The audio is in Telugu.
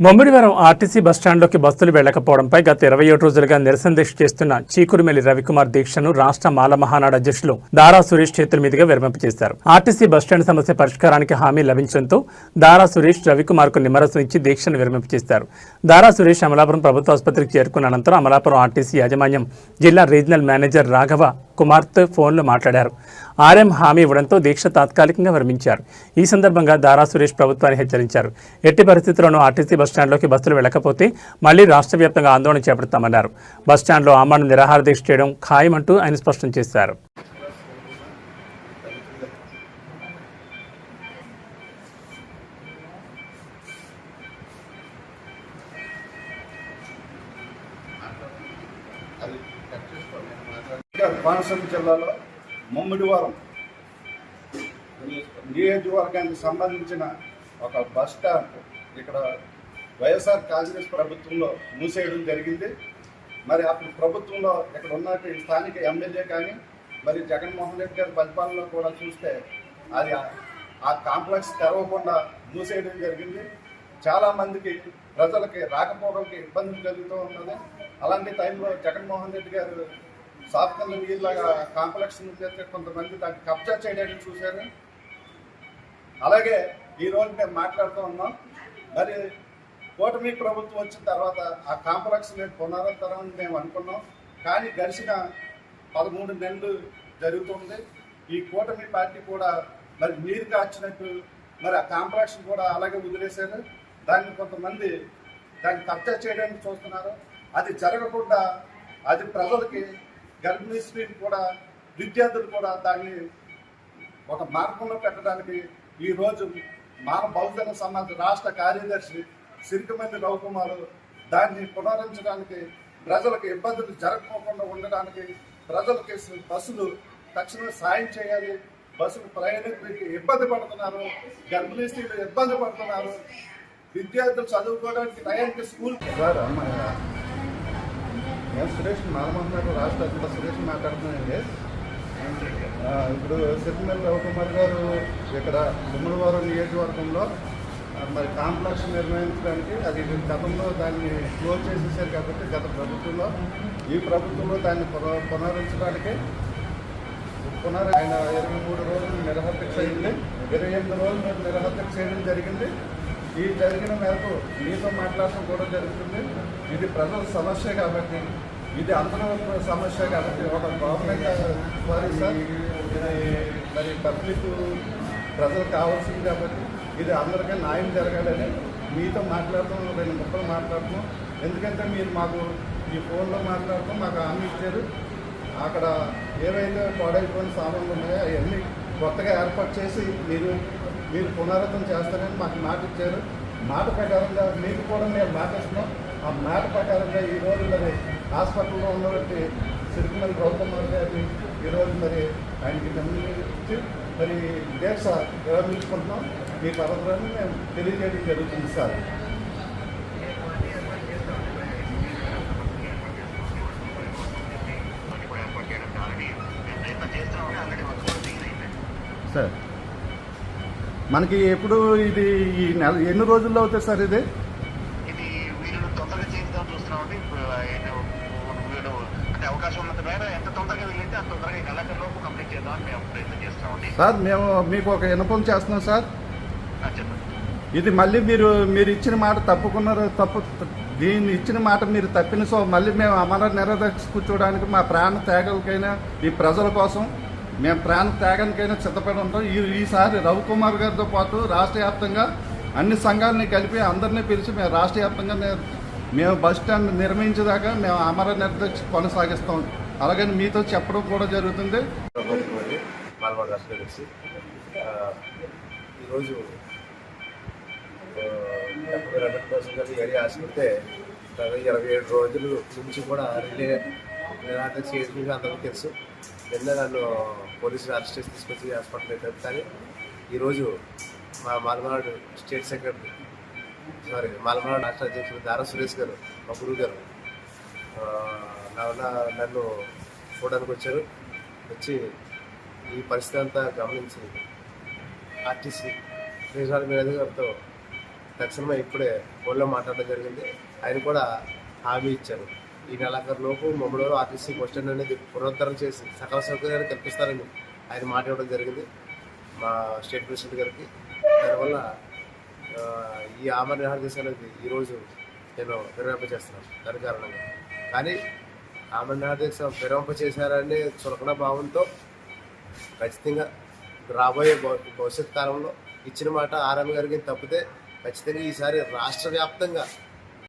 ముమ్మిడివరం ఆర్టీసీ బస్టాండ్లోకి బస్సులు వెళ్లకపోవడంపై గత 27 రోజులుగా నిరసన దీక్ష చేస్తున్న చీకురుమెల్లి రవికుమార్ దీక్షను రాష్ట్ర మాల మహానాడు అధ్యక్షులు దారా సురేష్ చేతుల మీదుగా విరమింపజేశారు. ఆర్టీసీ బస్టాండ్ సమస్య పరిష్కారానికి హామీ లభించడంతో దారా సురేష్ రవికుమార్కు నిమ్మరసం ఇచ్చి దీక్షను విరమింపజేశారు. దారా సురేష్ అమలాపురం ప్రభుత్వ ఆసుపత్రికి చేరుకున్న అనంతరం అమలాపురం ఆర్టీసీ యాజమాన్యం జిల్లా రీజనల్ మేనేజర్ రాఘవ కుమార్తో ఫోన్లో మాట్లాడారు. ఆర్ఎం హామీ ఇవ్వడంతో దీక్ష తాత్కాలికంగా విరమించారు. ఈ సందర్భంగా దారా సురేష్ ప్రభుత్వాన్ని హెచ్చరించారు. ఎట్టి పరిస్థితుల్లోనూ ఆర్టీసీ బస్టాండ్లోకి బస్సులు వెళ్లకపోతే మళ్లీ రాష్ట్ర వ్యాప్తంగా ఆందోళన చేపడతామన్నారు. బస్టాండ్లో ఆమరణ నిరాహార దీక్ష చేయడం ఖాయమంటూ ఆయన స్పష్టం చేశారు. కోనసీమ జిల్లాలో ముమ్మిడివరం నియోజకవర్గానికి సంబంధించిన ఒక బస్ స్టాండ్ ఇక్కడ వైఎస్ఆర్ కాంగ్రెస్ ప్రభుత్వంలో మూసేయడం జరిగింది. మరి అప్పుడు ప్రభుత్వంలో ఇక్కడ ఉన్నట్టు స్థానిక ఎమ్మెల్యే కానీ మరి జగన్మోహన్ రెడ్డి గారి పరిపాలనలో కూడా చూస్తే అది ఆ కాంప్లెక్స్ తెరవకుండా మూసేయడం జరిగింది. చాలామందికి ప్రజలకి రాకపోవడానికి ఇబ్బందులు కలుగుతూ ఉన్నది. అలాంటి టైంలో జగన్మోహన్ రెడ్డి గారు సాఫ్ట్వేర్ వీళ్ళగా కాంప్లెక్స్ నుంచి కొంతమంది దాన్ని కబ్జా చేయడానికి చూశారు. అలాగే ఈరోజు మేము మాట్లాడుతూ ఉన్నాం. మరి కూటమి ప్రభుత్వం వచ్చిన తర్వాత ఆ కాంప్లెక్స్ మేము పునరుద్ధరణ మేము అనుకున్నాం. కానీ గడిచిన 13 నెలలు జరుగుతుంది. ఈ కూటమి పార్టీ కూడా మరి నీరు కాచినట్టు మరి ఆ కాంప్లెక్స్ కూడా అలాగే వదిలేశారు. దాన్ని కొంతమంది దాన్ని కబ్జా చేయడానికి చూస్తున్నారు. అది జరగకుండా అది ప్రజలకి గర్భిణీ స్త్రీలు కూడా విద్యార్థులు కూడా దాన్ని ఒక మార్గంలో పెట్టడానికి ఈరోజు మాన బహుజన సమాజ రాష్ట్ర కార్యదర్శి సిరికమంది రవికుమార్ దాన్ని పునరుద్ధరించడానికి ప్రజలకు ఇబ్బందులు జరగకుండా ఉండడానికి ప్రజలకి బస్సులు తక్షణమే సాయం చేయాలి. బస్సులు ప్రయాణికులకి ఇబ్బంది పడుతున్నారు, గర్భిణీ స్త్రీలు ఇబ్బంది పడుతున్నారు, విద్యార్థులు చదువుకోవడానికి టయానికి స్కూల్. నేను సురేష్ మాలమహనాడు రాష్ట్ర అధ్యక్షుడు సురేష్ మాట్లాడుతున్నానండి. ఇప్పుడు సిరికమంది రవికుమార్ గారు ఇక్కడ ముమ్మిడివరం నియోజకవర్గంలో మరి కాంప్లెక్స్ నిర్వహించడానికి అది గతంలో దాన్ని క్లోజ్ చేసేసారు కాబట్టి గత ప్రభుత్వంలో ఈ ప్రభుత్వంలో దాన్ని పునరుద్ధరించడానికి ఆయన 23 రోజులు నిరహత్య అయింది. 28 రోజులు నిరహత్య చేయడం జరిగింది. ఈ జరిగిన మేరకు మీతో మాట్లాడటం కూడా జరుగుతుంది. ఇది ప్రజల సమస్య కాబట్టి, ఇది అందరూ సమస్య కాబట్టి ఒక గవర్నమెంట్ వారి సార్ ఇది మరి పబ్లిక్ ప్రజలకు కావాల్సింది కాబట్టి ఇది అందరికీ న్యాయం జరగాలని మీతో మాట్లాడతాం. 2 ముక్కలు మాట్లాడతాం. ఎందుకంటే మీరు మాకు ఈ ఫోన్లో మాట్లాడతాం మాకు హామీ ఇచ్చారు. అక్కడ ఏవైతే పాడైపోయిన సామాన్లు ఉన్నాయో అవన్నీ కొత్తగా ఏర్పాటు చేసి మీరు పునరుద్ధరణ చేస్తారని మాకు మాట ఇచ్చారు. మాట ప్రకారంగా మీకు కూడా మేము మాట ఇస్తున్నాం. ఆ మాట ప్రకారంగా ఈరోజు మరి హాస్పిటల్లో ఉన్నటువంటి సిరికమంది రవికుమార్ గారిని ఈరోజు మరి ఆయనకి నమ్మించి మరి దీక్ష విరమించుకుంటున్నాం. మీ పరపరాన్ని మేము తెలియజేయడం జరుగుతుంది సార్. సార్ మనకి ఎప్పుడు ఇది ఈ నెల ఎన్ని రోజుల్లో అవుతుంది సార్? ఇది తొందరగా చేద్దాం చూస్తున్నామండి. అంటే అవకాశం ఉన్నంత మేర ఎంత తొందరగా వెళ్ళితే అంత తొందరగా కళాకారులకు కంప్లీట్ చేద్దామని మేము ప్రయత్నం చేస్తామండి. సార్ మేము మీకు ఒక విన్నపం చేస్తున్నాం సార్. చెప్పండి. ఇది మళ్ళీ మీరు ఇచ్చిన మాట తప్పుకున్నారు. దీన్ని ఇచ్చిన మాట మీరు తప్పిన సో మళ్ళీ మేము అమర నిరదీక్ష కూర్చోవడానికి మా ప్రాణ త్యాగాలకైనా ఈ ప్రజల కోసం మేము ప్రాణ త్యాగానికైనా సిద్ధపడి ఉంటాం. ఈసారి రవికుమార్ గారితో పాటు రాష్ట్ర వ్యాప్తంగా అన్ని సంఘాలని కలిపి అందరినీ పిలిచి మేము రాష్ట్ర వ్యాప్తంగా మేము బస్ స్టాండ్ నిర్మించేదాకా మేము అమర నిరదీక్ష కొనసాగిస్తాం. అలాగని మీతో చెప్పడం కూడా జరుగుతుంది. ఈరోజు ఏరియా ఆసుపత్రి 27 రోజుల నుంచి కూడా నిరాకరణ చేయడం అందరికీ తెలుసు. నిన్న నన్ను పోలీసులు అరెస్ట్ చేసి తీసుకొచ్చి హాస్పిటల్ పెట్టారు. కానీ ఈరోజు మా మాలమహనాడు స్టేట్ సెక్రటరీ మాలమహనాడు రాష్ట్ర అధ్యక్షుడు దారా సురేష్ గారు మా గురువు గారు నన్ను చూడడానికి వచ్చారు. వచ్చి ఈ పరిస్థితి అంతా గమనించి ఆర్టీసీ రీజనల్ మేనేజర్ గారితో తక్షణమే ఇప్పుడే ఫోన్లో మాట్లాడడం జరిగింది. ఆయన కూడా హామీ ఇచ్చారు, ఈ నెలాఖరులోపు మమ్మల్ని ఆర్టీసీ బస్ స్టాండ్ అనేది పునరుద్ధరణ చేసి సకల సౌకర్యాలు కల్పిస్తారని ఆయన మాట ఇవ్వడం జరిగింది మా స్టేట్ ప్రెసిడెంట్ గారికి. దానివల్ల ఈ ఆమరణ నిరాహార దీక్ష అనేది ఈరోజు నేను విరమింపచేస్తున్నాను దాని కారణంగా. కానీ ఆమరణ నిరాహార దీక్ష విరమింపచేశారనే చులకన భావంతో ఖచ్చితంగా రాబోయే భవిష్యత్ కాలంలో ఇచ్చిన మాట ఆర్ఎం గారికి తప్పితే ఖచ్చితంగా ఈసారి రాష్ట్ర వ్యాప్తంగా